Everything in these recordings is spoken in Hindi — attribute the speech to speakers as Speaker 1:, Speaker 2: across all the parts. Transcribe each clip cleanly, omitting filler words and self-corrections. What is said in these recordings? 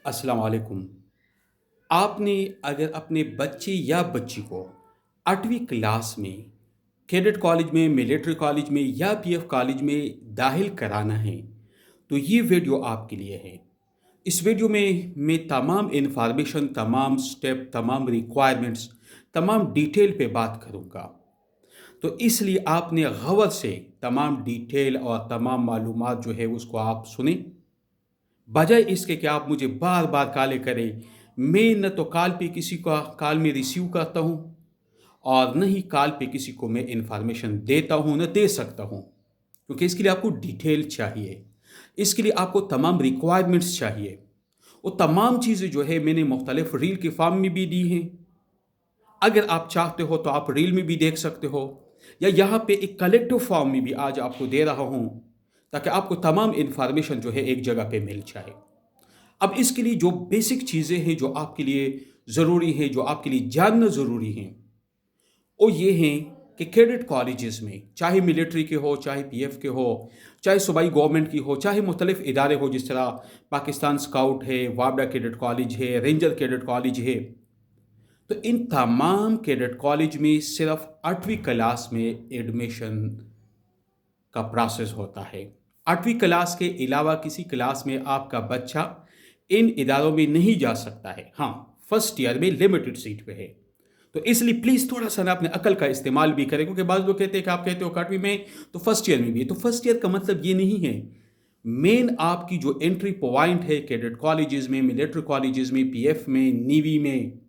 Speaker 1: अस्सलाम वालेकुम। आपने अगर अपने बच्चे या बच्ची को 8वीं क्लास में कैडेट कॉलेज में, मिलिट्री कॉलेज में या पीएफ कॉलेज में दाखिल कराना है, तो ये वीडियो आपके लिए है। इस वीडियो में मैं तमाम इन्फॉर्मेशन, तमाम स्टेप, तमाम रिक्वायरमेंट्स, तमाम डिटेल पे बात करूँगा। तो इसलिए आपने गौर से तमाम डिटेल और तमाम मालूमात जो है उसको आप सुनें। बजाय इसके कि आप मुझे बार बार कॉलें करें। मैं न तो कॉल पे किसी का कॉल में रिसीव करता हूँ और न ही कॉल पे किसी को मैं इंफॉर्मेशन देता हूँ, न दे सकता हूँ, क्योंकि इसके लिए आपको डिटेल चाहिए। इसके लिए आपको तमाम रिक्वायरमेंट्स चाहिए। वो तमाम चीज़ें जो है मैंने मुख्तलिफ रील के फॉर्म में भी दी हैं। अगर आप चाहते हो तो आप रील में भी देख सकते हो, या यहाँ पे एक कलेक्टिव फॉर्म में भी आज आपको दे रहा हूँ, ताकि आपको तमाम इंफॉर्मेशन जो है एक जगह पे मिल जाए। अब इसके लिए जो बेसिक चीज़ें हैं जो आपके लिए ज़रूरी हैं, जो आपके लिए जानना ज़रूरी हैं, वो ये हैं कि कैडेट कॉलेजेस में, चाहे मिलिट्री के हो, चाहे पीएफ के हो, चाहे सूबाई गवर्नमेंट की हो, चाहे मुख्तलिफ इदारे हो, जिस तरह पाकिस्तान स्काउट है, वापडा कैडेट कॉलेज है, रेंजर कैडेट कॉलेज है, तो इन तमाम कैडेट कॉलेज में सिर्फ 8वीं क्लास में एडमिशन का प्रोसेस होता है। 8वीं क्लास के अलावा किसी क्लास में आपका बच्चा इन इदारों में नहीं जा सकता है। हाँ, फर्स्ट ईयर में लिमिटेड सीट पे है। तो इसलिए प्लीज़ थोड़ा सा ना अपने अकल का इस्तेमाल भी करें, क्योंकि बाद लोग कहते हैं कि आप कहते हो 8वीं में तो फर्स्ट ईयर में भी है। तो फर्स्ट ईयर का मतलब ये नहीं है। मेन आपकी जो एंट्री पॉइंट है कैडेट कॉलेजेस में, मिलिट्री कॉलेजेस में, पीएफ में, नेवी में,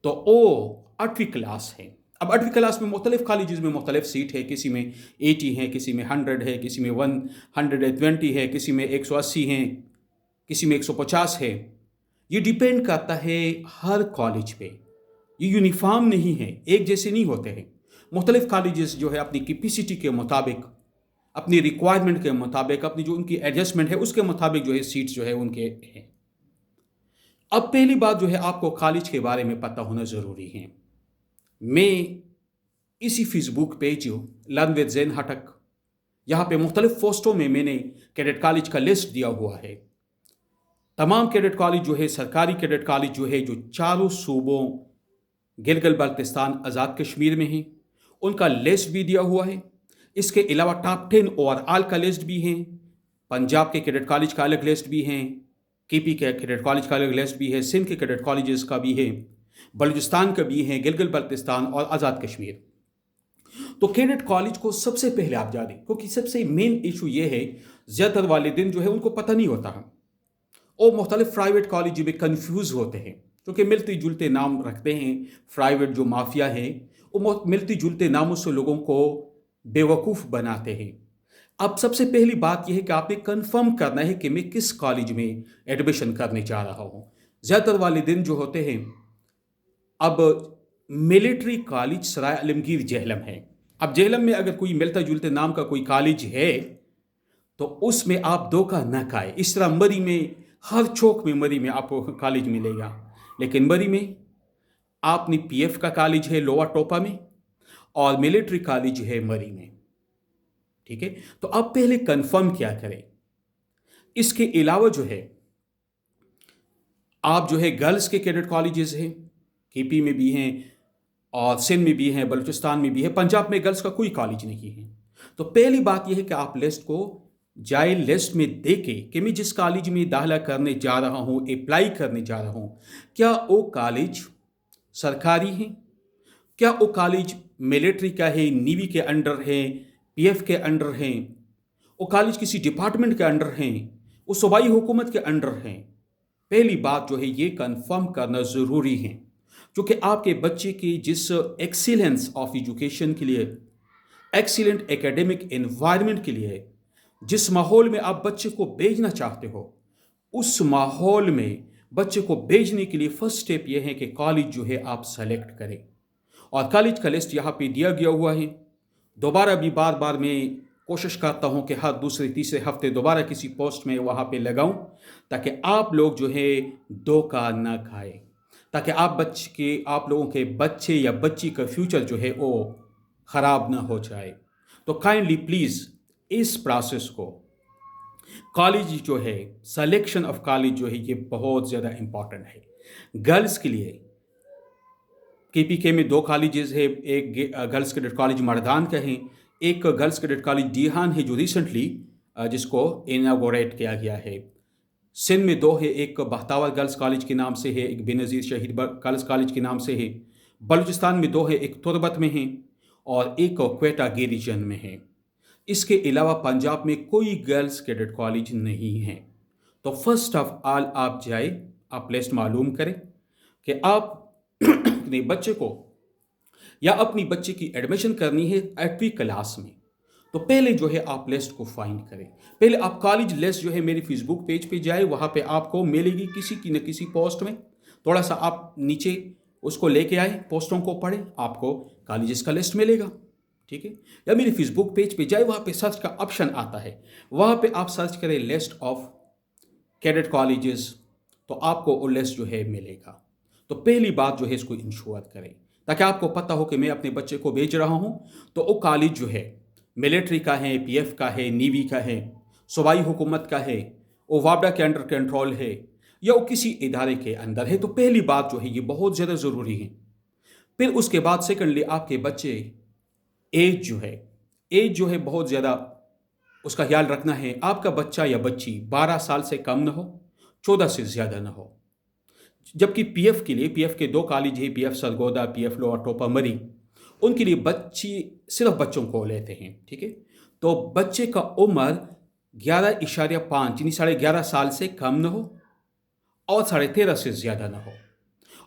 Speaker 1: तो वो 8वीं क्लास है। अब 8वीं क्लास में मुख्तलिफ कॉलेजेस में मुख्तलिफ सीट है। किसी में 80 है, किसी में 100 है, किसी में 120 है, किसी में 180 हैं, किसी में 150 है। ये डिपेंड करता है हर कॉलेज पे। ये यूनिफॉर्म नहीं है, एक जैसे नहीं होते हैं। मुख्तलिफ कॉलेजेस जो है अपनी कैपेसिटी के मुताबिक, अपनी रिक्वायरमेंट के मुताबिक, अपनी जो उनकी एडजस्टमेंट है उसके मुताबिक जो है सीट्स जो है उनके हैं। अब पहली बात जो है आपको कॉलेज के बारे में पता होना ज़रूरी है। मैं इसी Facebook page learn with Jain हटक, यहाँ पे मुख्तलिफ पोस्टों में मैंने कैडेट कॉलेज का लिस्ट दिया हुआ है। तमाम कैडेट कॉलेज जो है, सरकारी कैडेट कॉलेज जो है, जो चारों सूबों गिलगित बल्तिस्तान आज़ाद कश्मीर में हैं, उनका लिस्ट भी दिया हुआ है। इसके अलावा टॉप 10 ओवरऑल का लिस्ट भी है। पंजाब के कैडेट कॉलेज का अलग लिस्ट भी है, केपी के कैडेट कॉलेज का अलग लिस्ट भी है, सिंध के कैडेट कॉलेजेस का भी है, बलूचिस्तान का भी है, गिलगित बल्तिस्तान और आज़ाद कश्मीर। तो कैडेट कॉलेज को सबसे पहले आप जानें, क्योंकि सबसे मेन इशू ये है, ज़्यादातर वालिदैन जो है उनको पता नहीं होता है। और मुख्तलिफ प्राइवेट कॉलेज में कन्फ्यूज़ होते हैं, क्योंकि मिलते जुलते नाम रखते हैं। प्राइवेट जो माफिया है वो मिलते जुलते नामों से लोगों को बेवकूफ़ बनाते हैं। अब सबसे पहली बात यह है कि आपने कंफर्म करना है कि मैं किस कॉलेज में एडमिशन करने जा रहा हूँ। ज़्यादातर वालिदैन जो होते हैं, अब मिलिट्री कॉलेज सराय आलमगीर जेहलम है। अब जेहलम में अगर कोई मिलता जुलते नाम का कोई कॉलेज है, तो उसमें आप धोखा न खाए। इस तरह मरी में, हर चौक में मरी में आपको कॉलेज मिलेगा, लेकिन मरी में आपने पीएफ का कॉलेज है लोअर टोपा में, और मिलिट्री कॉलेज है मरी में। ठीक है, तो आप पहले कंफर्म क्या करें। इसके अलावा जो है, आप जो है गर्ल्स के कैडेट कॉलेजेस हैं, केपी में भी हैं और सिंध में भी हैं, बलूचिस्तान में भी है। पंजाब में गर्ल्स का कोई कॉलेज नहीं है। तो पहली बात यह है कि आप लिस्ट को जाए लिस्ट में देखें कि मैं जिस कॉलेज में दाखिला करने जा रहा हूँ, अप्लाई करने जा रहा हूँ, क्या वो कॉलेज सरकारी है, क्या वो कॉलेज मिलिट्री का है, नेवी के अंडर है, पीएफ के अंडर हैं, वो कॉलेज किसी डिपार्टमेंट के अंडर हैं, वो सूबाई हुकूमत के अंडर हैं। पहली बात जो है ये कंफर्म करना ज़रूरी है, क्योंकि आपके बच्चे की जिस एक्सीलेंस ऑफ एजुकेशन के लिए, एक्सीलेंट एकेडमिक एनवायरनमेंट के लिए, जिस माहौल में आप बच्चे को भेजना चाहते हो, उस माहौल में बच्चे को भेजने के लिए फर्स्ट स्टेप यह है कि कॉलेज जो है आप सेलेक्ट करें। और कॉलेज का लिस्ट यहाँ पे दिया गया हुआ है। दोबारा भी बार बार मैं कोशिश करता हूँ कि हर दूसरे तीसरे हफ्ते दोबारा किसी पोस्ट में वहाँ पे लगाऊं, ताकि आप लोग जो है धोखा ना खाए, ताकि आप लोगों के बच्चे या बच्ची का फ्यूचर जो है वो ख़राब ना हो जाए। तो काइंडली प्लीज़ इस प्रोसेस को कॉलेज जो है, सिलेक्शन ऑफ कॉलेज जो है ये बहुत ज़्यादा इम्पोर्टेंट है। गर्ल्स के लिए केपीके में 2 कॉलेजेस है, एक गर्ल्स कैडेट कॉलेज मर्दान का है, एक गर्ल्स कैडेट कॉलेज डीहान है जो रिसेंटली जिसको इनॉग्रेट किया गया है। सिंध में 2 है, एक बख्तावर गर्ल्स कॉलेज के नाम से है, एक बेनज़ीर शहीद गर्ल्स कॉलेज के नाम से है। बलूचिस्तान में 2 है, एक तुर्बत में है और एक क्वेटा रीजन में है। इसके अलावा पंजाब में कोई गर्ल्स कैडेट कॉलेज नहीं है। तो फर्स्ट ऑफ ऑल आप जाए, आप लिस्ट मालूम करें कि आप अपने बच्चे को या अपनी बच्ची की एडमिशन करनी है 8वीं क्लास में। तो पहले जो है आप लिस्ट को फाइंड करें। पहले आप कॉलेज लिस्ट जो है मेरे फेसबुक पेज पे जाए, वहाँ पे आपको मिलेगी किसी की न किसी पोस्ट में। थोड़ा सा आप नीचे उसको लेके आए, पोस्टों को पढ़े, आपको कॉलेजेस का लिस्ट मिलेगा। ठीक है, या मेरे फेसबुक पेज पे जाए, वहाँ पे सर्च का ऑप्शन आता है, वहाँ पे आप सर्च करें लिस्ट ऑफ कैडेट कॉलेजेस, तो आपको वो लिस्ट जो है मिलेगा। तो पहली बात जो है इसको इंश्योर करें ताकि आपको पता हो कि मैं अपने बच्चे को भेज रहा हूँ तो वो कॉलेज जो है मिलिट्री का है, पीएफ का है, नेवी का है, सूबाई हुकूमत का है, वो वापडा के अंडर कंट्रोल है या वो किसी इदारे के अंदर है। तो पहली बात जो है ये बहुत ज़्यादा ज़रूरी है। फिर उसके बाद सेकंडली आपके बच्चे एज जो है बहुत ज़्यादा उसका ख्याल रखना है। आपका बच्चा या बच्ची 12 साल से कम ना हो, 14 से ज़्यादा ना हो। जबकि पीएफ के लिए, पीएफ के 2 कॉलेज है, पीएफ सरगोदा, पीएफ लोअर टोपामरी, उनके लिए बच्ची सिर्फ बच्चों को लेते हैं। ठीक है, तो बच्चे का उम्र 11.5 यानी 11.5 साल से कम ना हो और 13.5 से ज़्यादा ना हो।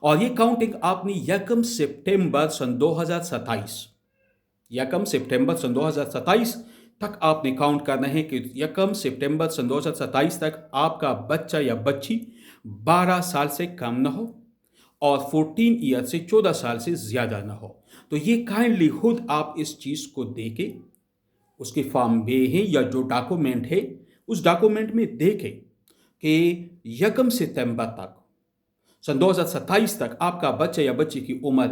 Speaker 1: और ये काउंटिंग आपने 1 सितंबर सन 2027 तक आपने काउंट करना है कि 1 सितंबर सन 2027 तक आपका बच्चा या बच्ची 12 साल से कम ना हो और 14 ईयर से 14 साल से ज़्यादा ना हो। तो ये काइंडली खुद आप इस चीज़ को देखें, उसके फॉर्म बे है या जो डॉक्यूमेंट है उस डॉक्यूमेंट में देखें कि 1 सितंबर तक सन 2027 तक आपका बच्चा या बच्ची की उम्र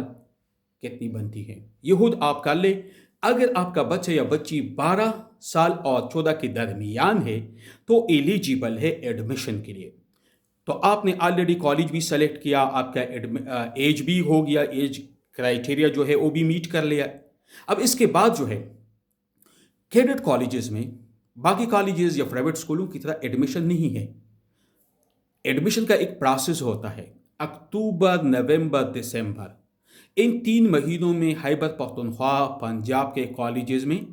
Speaker 1: कितनी बनती है, ये खुद आप कर ले। अगर आपका बच्चा या बच्ची 12 साल और 14 के दरमियान है तो एलिजिबल है एडमिशन के लिए। तो आपने ऑलरेडी कॉलेज भी सेलेक्ट किया, आपका एज भी हो गया, एज क्राइटेरिया जो है वो भी मीट कर लिया। अब इसके बाद जो है कैडेट कॉलेजेस में बाकी कॉलेजेस या प्राइवेट स्कूलों की तरह एडमिशन नहीं है। एडमिशन का एक प्रोसेस होता है। अक्टूबर, नवंबर, दिसंबर, इन 3 महीनों में खैबर पख्तूनख्वा पंजाब के कॉलेजेस में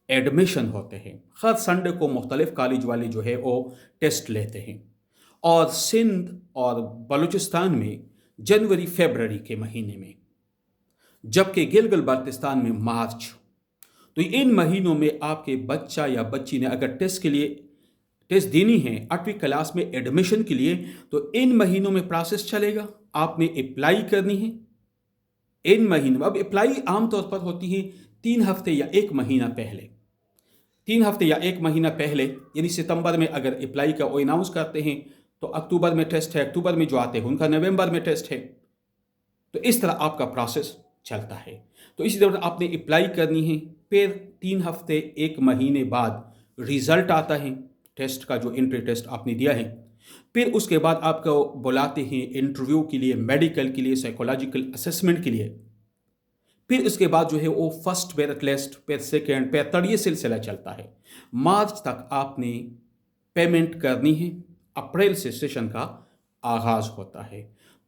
Speaker 1: एडमिशन होते हैं। हर संडे को मुख्तलिफ कॉलेज वाले जो है वो टेस्ट लेते हैं। और सिंध और बलूचिस्तान में जनवरी फरवरी के महीने में, जबकि गिलगित बाल्टिस्तान में मार्च। तो इन महीनों में आपके बच्चा या बच्ची ने अगर टेस्ट देनी है 8वीं क्लास में एडमिशन के लिए, तो इन महीनों में प्रोसेस चलेगा। आपने अप्लाई करनी है इन महीनों में। अब अप्लाई आमतौर पर होती है 3 हफ्ते या 1 महीना पहले। 3 हफ्ते या 1 महीना पहले, यानी सितंबर में अगर अप्लाई का वो अनाउंस करते हैं तो अक्टूबर में टेस्ट है, अक्टूबर में जो आते हैं उनका नवंबर में टेस्ट है। तो इस तरह आपका प्रोसेस चलता है। तो इसी तरह आपने अप्लाई करनी है, फिर 3 हफ्ते 1 महीने बाद रिजल्ट आता है टेस्ट का, जो एंट्री टेस्ट आपने दिया है। फिर उसके बाद आपको बुलाते हैं इंटरव्यू के लिए, मेडिकल के लिए, साइकोलॉजिकल असेसमेंट के लिए। फिर उसके बाद जो है वो फर्स्ट मेरिट लिस्ट, फिर सेकेंड, फिर थर्ड, ये सिलसिला चलता है। मार्च तक आपने पेमेंट करनी है, अप्रैल से सेशन का आगाज़ होता है।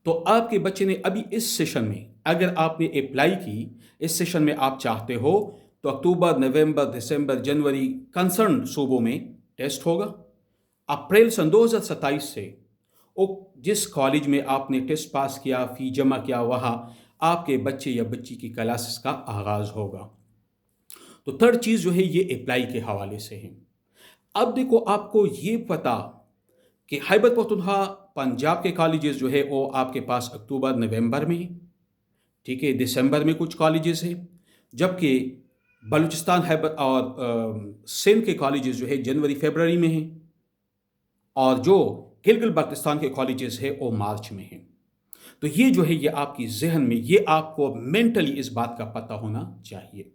Speaker 1: तो आपके बच्चे ने अभी इस सेशन में, अगर आपने अप्लाई की, इस सेशन में आप चाहते हो तो अक्टूबर, नवंबर, दिसंबर, जनवरी कंसर्न सूबों में टेस्ट होगा। अप्रैल सन 2027 से वो जिस कॉलेज में आपने टेस्ट पास किया, फ़ी जमा किया, वहाँ आपके बच्चे या बच्ची की क्लासेस का आगाज़ होगा। तो थर्ड चीज़ जो है ये अप्लाई के हवाले से है। अब देखो, आपको ये पता कि खैबर पख्तूनख्वा पंजाब के कॉलेजेस जो है वो आपके पास अक्टूबर नवंबर में है। ठीक है, दिसंबर में कुछ कॉलेजेस हैं, जबकि बलूचिस्तान खैबर और सिंध के कॉलेजेस जो है जनवरी फरवरी में हैं, और जो गिलगित बाल्टिस्तान के कॉलेजेस है वो मार्च में हैं। तो ये जो है ये आपकी जहन में, ये आपको मेंटली इस बात का पता होना चाहिए।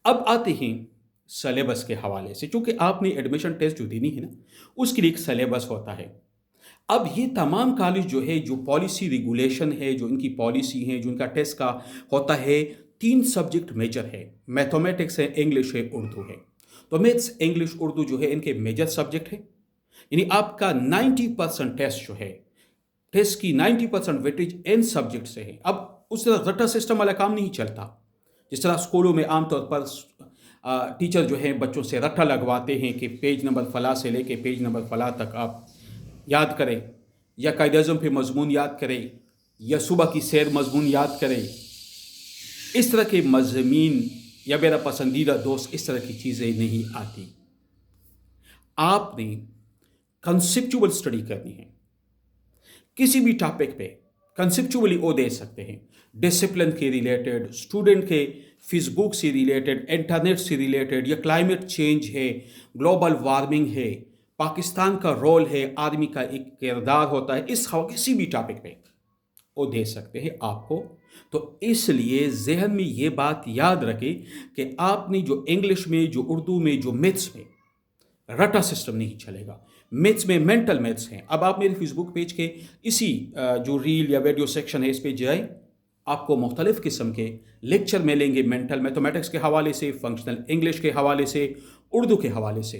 Speaker 1: अब आते हैं सिलेबस के हवाले से, चूँकि आपने एडमिशन टेस्ट जो देनी है ना, उसके लिए एक सिलेबस होता है। अब ये तमाम कॉलेज जो है, जो पॉलिसी रेगुलेशन है, जो इनकी पॉलिसी है, जो इनका टेस्ट का होता है, 3 सब्जेक्ट मेजर है, मैथमेटिक्स है, इंग्लिश है, उर्दू है। तो मैथ्स, इंग्लिश, उर्दू जो है इनके मेजर सब्जेक्ट है। यानी आपका 90% टेस्ट जो है, टेस्ट की 90% वेटेज इन सब्जेक्ट से है। अब उस तरह रट्टा सिस्टम वाला काम नहीं चलता। जिस तरह स्कूलों में आमतौर पर टीचर जो है बच्चों से रट्टा लगवाते हैं कि पेज नंबर फला से लेके पेज नंबर फला तक आप याद करें, या कायद-ए-आज़म पे मज़मून याद करें, या सुबह की सैर मज़मून याद करें। इस तरह के मज़ामीन, या मेरा पसंदीदा दोस्त, इस तरह की चीज़ें नहीं आती। आपने कंसेप्चुअल स्टडी करनी है। किसी भी टॉपिक पे कंसेप्चुअली वो दे सकते हैं। डिसिप्लिन के रिलेटेड, स्टूडेंट के फेसबुक से रिलेटेड, इंटरनेट से रिलेटेड, या क्लाइमेट चेंज है, ग्लोबल वार्मिंग है, पाकिस्तान का रोल है, आर्मी का एक किरदार होता है, इस किसी भी टॉपिक पे वो दे सकते हैं आपको। तो इसलिए जहन में ये बात याद रखें कि आपने जो इंग्लिश में, जो उर्दू में, जो मैथ्स में, रटा सिस्टम नहीं चलेगा। मैथ्स में मेंटल मैथ्स हैं। अब आप मेरे फेसबुक पेज के इसी जो रील या वीडियो सेक्शन है, इस पे जाए, आपको मुख्तलिफ किस्म के लेक्चर मिलेंगे, मेंटल मैथमेटिक्स के हवाले से, फंक्शनल इंग्लिश के हवाले से, उर्दू के हवाले से।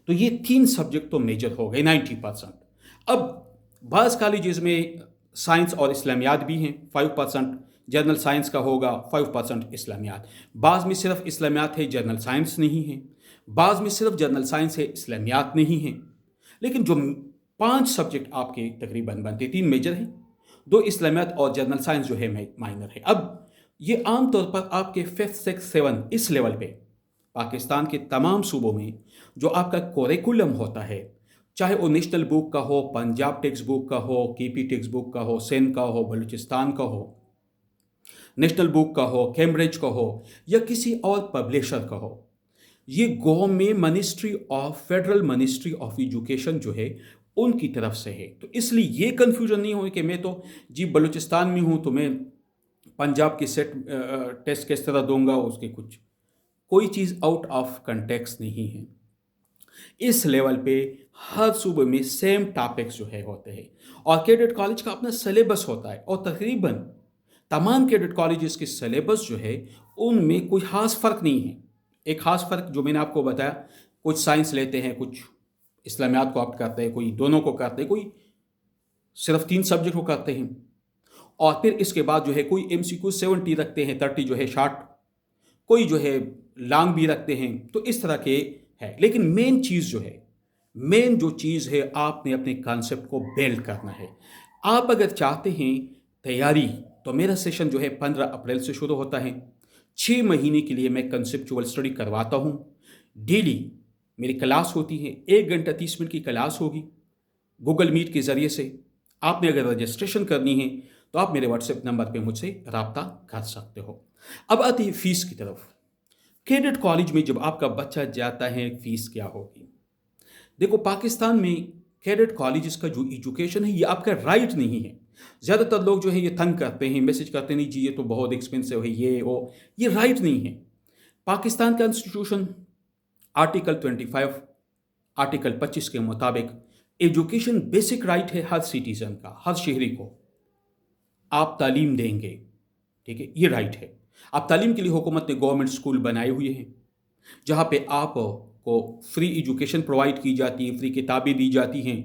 Speaker 1: तो ये 3 सब्जेक्ट तो मेजर हो गए 90%। अब बाज़ कॉलेजेस में साइंस और इस्लामियात भी हैं, 5% जनरल साइंस का होगा, 5% इस्लामियात। बाज़ में सिर्फ इस्लामियात है, जनरल साइंस नहीं है। बाज़ में सिर्फ जनरल साइंस है, इस्लामियात नहीं है। लेकिन जो 5 सब्जेक्ट आपके तकरीबन बनते, 3 मेजर हैं, 2 इस्लामियात और जनरल साइंस जो है माइनर है। अब ये आम तौर पर आपके 5th, 6th, 7th इस लेवल पे पाकिस्तान के तमाम सूबों में जो आपका करिकुलम होता है, चाहे वो नेशनल बुक का हो, पंजाब टेक्स्ट बुक का हो, केपी टेक्स्ट बुक का हो, सिंध का हो, बलूचिस्तान का हो, नेशनल बुक का हो, कैम्ब्रिज का हो, या किसी और पब्लिशर का हो, ये government ministry of federal ministry of education जो है उनकी तरफ से है। तो इसलिए ये कंफ्यूजन नहीं हो कि मैं तो जी बलूचिस्तान में हूँ, तो मैं पंजाब की सेट टेस्ट किस तरह दूंगा, उसके कुछ कोई चीज़ आउट ऑफ कंटेक्स्ट नहीं है। इस लेवल पे हर सूबे में सेम टॉपिक्स जो है होते हैं, और कैडेट कॉलेज का अपना सिलेबस होता है, और तकरीबन तमाम कैडेट कॉलेजेस के सिलेबस जो है उनमें कोई खास फ़र्क नहीं है। एक खास फ़र्क जो मैंने आपको बताया, कुछ साइंस लेते हैं, कुछ इस्लामियात को ऑप्ट करते हैं, कोई दोनों को करते हैं, कोई सिर्फ 3 सब्जेक्ट को करते हैं, और फिर इसके बाद जो है कोई MCQ 70 रखते हैं, 30 जो है शॉर्ट, कोई जो है लॉन्ग भी रखते हैं। तो इस तरह के है। लेकिन मेन चीज़ जो है, मेन जो चीज़ है, आपने अपने कॉन्सेप्ट को बिल्ड करना है। आप अगर चाहते हैं तैयारी, तो मेरा सेशन जो है 15 अप्रैल से शुरू होता है। 6 महीने के लिए मैं कंसेप्चुअल स्टडी करवाता हूँ। डेली मेरी क्लास होती है, 1 घंटा 30 मिनट की क्लास होगी गूगल मीट के ज़रिए से। आपने अगर रजिस्ट्रेशन करनी है तो आप मेरे व्हाट्सएप नंबर पे मुझसे रब्ता कर सकते हो। अब आती है फ़ीस की तरफ। कैडेट कॉलेज में जब आपका बच्चा जाता है, फ़ीस क्या होगी? देखो, पाकिस्तान में कैडेट कॉलेजेस का जो एजुकेशन है, ये आपका राइट नहीं है। ज़्यादातर लोग जो है ये तंग करते हैं, मैसेज करते हैं, नहीं जी ये तो बहुत एक्सपेंसिव है, ये वो। ये राइट नहीं है। पाकिस्तान का कॉन्स्टिट्यूशन आर्टिकल 25, आर्टिकल 25 के मुताबिक एजुकेशन बेसिक राइट है हर सिटीज़न का, हर शहरी को। आप तालीम देंगे, ठीक है, ये राइट है। अब तालीम के लिए हुकूमत ने गवर्नमेंट स्कूल बनाए हुए हैं, जहाँ पे आपको फ्री एजुकेशन प्रोवाइड की जाती है, फ्री किताबें दी जाती हैं।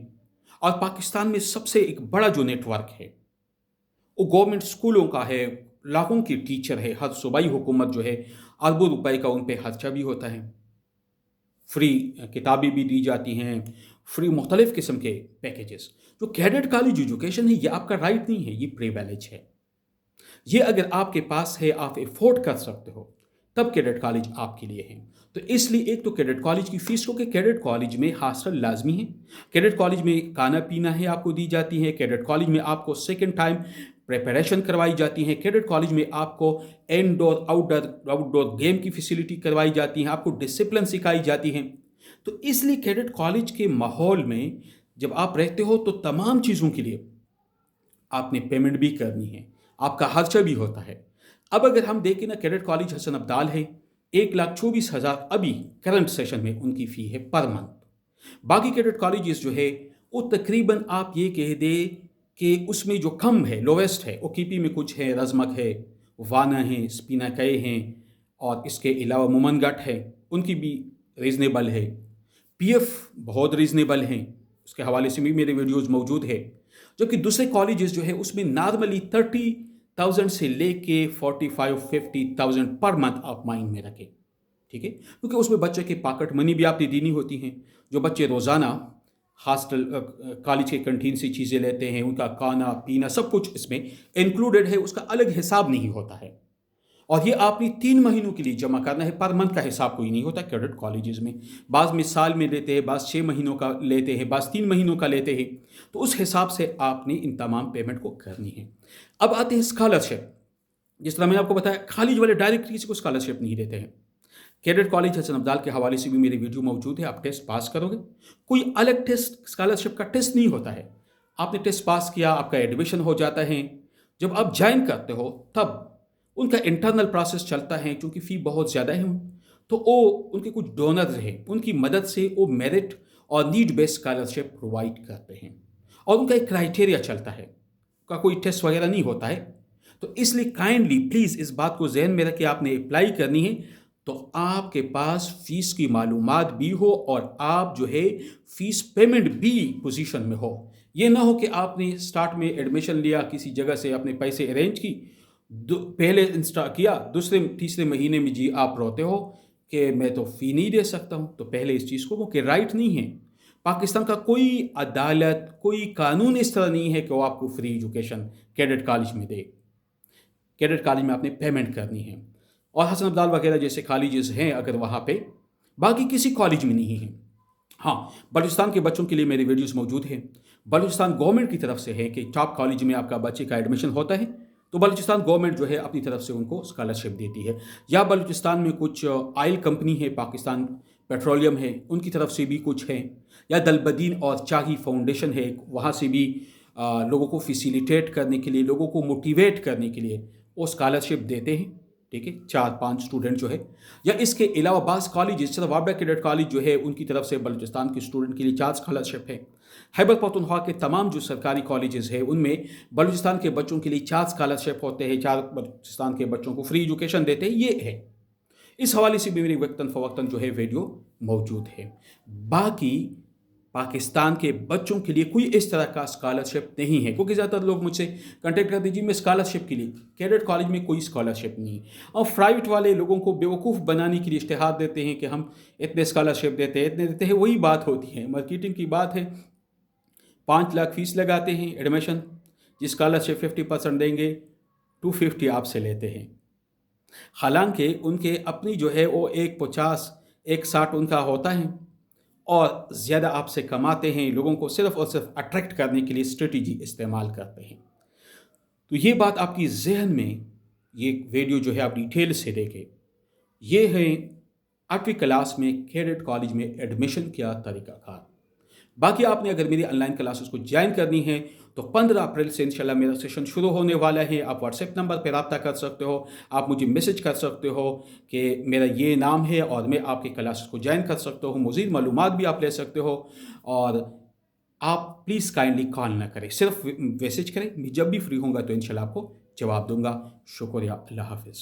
Speaker 1: और पाकिस्तान में सबसे एक बड़ा जो नेटवर्क है वो गवर्नमेंट स्कूलों का है, लाखों की टीचर है, हर सूबाई हुकूमत जो है अरबों रुपए का उन पे खर्चा भी होता है, फ्री किताबें भी दी जाती हैं, फ्री मुख्तलिफ किस्म के पैकेजेस। जो कैडेट कॉलेज एजुकेशन है, ये आपका राइट नहीं है, ये प्रिविलेज है। ये अगर आपके पास है, आप अफोर्ड कर सकते हो, तब कैडेट कॉलेज आपके लिए है। तो इसलिए एक तो कैडेट कॉलेज की फ़ीस, क्योंकि कैडेट कॉलेज में हॉस्टल लाजमी है, कैडेट कॉलेज में खाना पीना है आपको दी जाती है, कैडेट कॉलेज में आपको सेकेंड टाइम प्रिपरेशन करवाई जाती है, कैडेट कॉलेज में आपको इनडोर आउटडोर गेम की फैसिलिटी करवाई जाती है, आपको डिसिप्लिन सिखाई जाती है। तो इसलिए कैडेट कॉलेज के माहौल में जब आप रहते हो, तो तमाम चीज़ों के लिए आपने पेमेंट भी करनी है, आपका खर्चा भी होता है। अब अगर हम देखें ना, कैडेट कॉलेज हसन अब्दाल है, 1,24,000 अभी करंट सेशन में उनकी फ़ी है पर मंथ। बाकी कैडेट कॉलेजेस जो है वो तकरीबन आप ये कह दें कि उसमें जो कम है, लोवेस्ट है, वो केपी में कुछ है, रज़मक है, वाना है, स्पिनाकय हैं और इसके अलावा मोमनगढ़ है, उनकी भी रीज़नेबल है। पीएफ बहुत रीज़नेबल हैं, उसके हवाले से भी मेरे वीडियोज़ मौजूद है। जबकि दूसरे कॉलेजेस जो है उसमें नॉर्मली 30,000 से लेके 45-50,000 पर मंथ आप माइंड में रखें, ठीक है? क्योंकि उसमें बच्चे की पॉकेट मनी भी आपने देनी होती है। जो बच्चे रोज़ाना हॉस्टल कॉलेज के कैंटीन से चीज़ें लेते हैं, उनका खाना पीना सब कुछ इसमें इंक्लूडेड है, उसका अलग हिसाब नहीं होता है। और ये आपने 3 महीनों के लिए जमा करना है, पर मंथ का हिसाब कोई नहीं होता कैडेट कॉलेजेस में। बाज़ में साल में लेते हैं, बाज़ 6 महीनों का लेते हैं, बाज़ 3 महीनों का लेते हैं। तो उस हिसाब से आपने इन तमाम पेमेंट को करनी है। अब आते हैं स्कॉलरशिप। जिस तरह मैंने आपको बताया, खालिज वाले डायरेक्ट किसी को स्कॉलरशिप नहीं देते हैं। कैडेट कॉलेज हसन अब्दाल के हवाले से भी मेरी वीडियो मौजूद है, आप टेस्ट पास करोगे। कोई अलग टेस्ट, स्कॉलरशिप का टेस्ट नहीं होता है। आपने टेस्ट पास किया, आपका एडमिशन हो जाता है। जब आप ज्वाइन करते हो तब उनका इंटरनल प्रोसेस चलता है, क्योंकि फ़ी बहुत ज़्यादा है। तो वो उनके कुछ डोनर्स हैं, उनकी मदद से वो मेरिट और नीड बेस्ड स्कॉलरशिप प्रोवाइड करते हैं और उनका एक क्राइटेरिया चलता है, का कोई टेस्ट वगैरह नहीं होता है। तो इसलिए काइंडली प्लीज़ इस बात को जहन में रख के आपने अप्लाई करनी है, तो आपके पास फ़ीस की मालूमात भी हो और आप जो है फ़ीस पेमेंट भी पोजीशन में हो। ये ना हो कि आपने स्टार्ट में एडमिशन लिया, किसी जगह से अपने पैसे अरेंज की, पहले इंस्टा किया, दूसरे तीसरे महीने में जी आप रोते हो कि मैं तो फ़ी नहीं दे सकता हूँ। तो पहले इस चीज़ को कि राइट नहीं है। पाकिस्तान का कोई अदालत, कोई कानून इस तरह नहीं है कि वो आपको फ्री एजुकेशन कैडेट कॉलेज में दे। कैडेट कॉलेज में आपने पेमेंट करनी है। और हसन अब्दाल वगैरह जैसे कॉलेजेस हैं अगर वहाँ पे, बाकी किसी कॉलेज में नहीं है। हाँ, बलूचिस्तान के बच्चों के लिए मेरी वीडियोस मौजूद हैं। बलूचिस्तान गवर्नमेंट की तरफ से है कि टॉप कॉलेज में आपका बच्चे का एडमिशन होता है तो बलूचिस्तान गवर्नमेंट जो है अपनी तरफ से उनको स्कॉलरशिप देती है। या बलूचिस्तान में कुछ ऑयल कंपनी है, पाकिस्तान पेट्रोलियम है, उनकी तरफ से भी कुछ है। या दलबदीन और चाही फाउंडेशन है, वहाँ से भी लोगों को फैसिलिटेट करने के लिए, लोगों को मोटिवेट करने के लिए वो स्कॉलरशिप देते हैं, ठीक है, 4-5 स्टूडेंट जो है। या इसके अलावा बाज़ कॉलेज जैसे वाबिया कैडेट कॉलेज जो है उनकी तरफ से बलूचिस्तान के स्टूडेंट के लिए 4 स्कॉलरशिप है। खैबर पख्तूनख्वा के तमाम जो सरकारी कॉलेजेस हैं उनमें बलूचिस्तान के बच्चों के लिए 4 स्कॉलरशिप होते हैं, 4 बलूचिस्तान के बच्चों को फ्री एजुकेशन देते हैं, ये है। इस हवाले से भी मेरी वक्तन फ़वक्तन जो है वीडियो मौजूद है। बाकी पाकिस्तान के बच्चों के लिए कोई इस तरह का स्कॉलरशिप नहीं है, क्योंकि ज़्यादातर लोग मुझसे कांटेक्ट करते हैं जी मैं स्कॉलरशिप के लिए। कैडेट कॉलेज में कोई स्कॉलरशिप नहीं। और प्राइवेट वाले लोगों को बेवकूफ़ बनाने के लिए इश्तिहार देते हैं कि हम इतने स्कॉलरशिप देते हैं, इतने देते हैं। वही बात होती है, मार्केटिंग की बात है। 5 लाख फीस लगाते हैं एडमिशन, जिस स्कॉलरशिप 50% देंगे 250 आपसे लेते हैं। हालांकि उनके अपनी जो है वो 150 160 उनका होता है और ज़्यादा आपसे कमाते हैं, लोगों को सिर्फ़ और सिर्फ अट्रैक्ट करने के लिए स्ट्रेटजी इस्तेमाल करते हैं। तो ये बात आपकी ज़हन में, ये वीडियो जो है आप डिटेल से देखें। ये है 8वीं क्लास में कैडेट कॉलेज में एडमिशन का तरीक़ाकार। बाकी आपने अगर मेरी ऑनलाइन क्लासेस को ज्वाइन करनी है तो 15 अप्रैल से इंशाल्लाह मेरा सेशन शुरू होने वाला है। आप व्हाट्सएप नंबर पर रब्ता कर सकते हो, आप मुझे मैसेज कर सकते हो कि मेरा ये नाम है और मैं आपके क्लासेस को ज्वाइन कर सकता हूँ। मज़ीद मालूमात भी आप ले सकते हो और आप प्लीज़ काइंडली कॉल ना करें, सिर्फ मैसेज करें। मैं जब भी फ्री होऊंगा तो इंशाल्लाह आपको जवाब दूंगा। शुक्रिया, अल्लाह हाफ़िज़।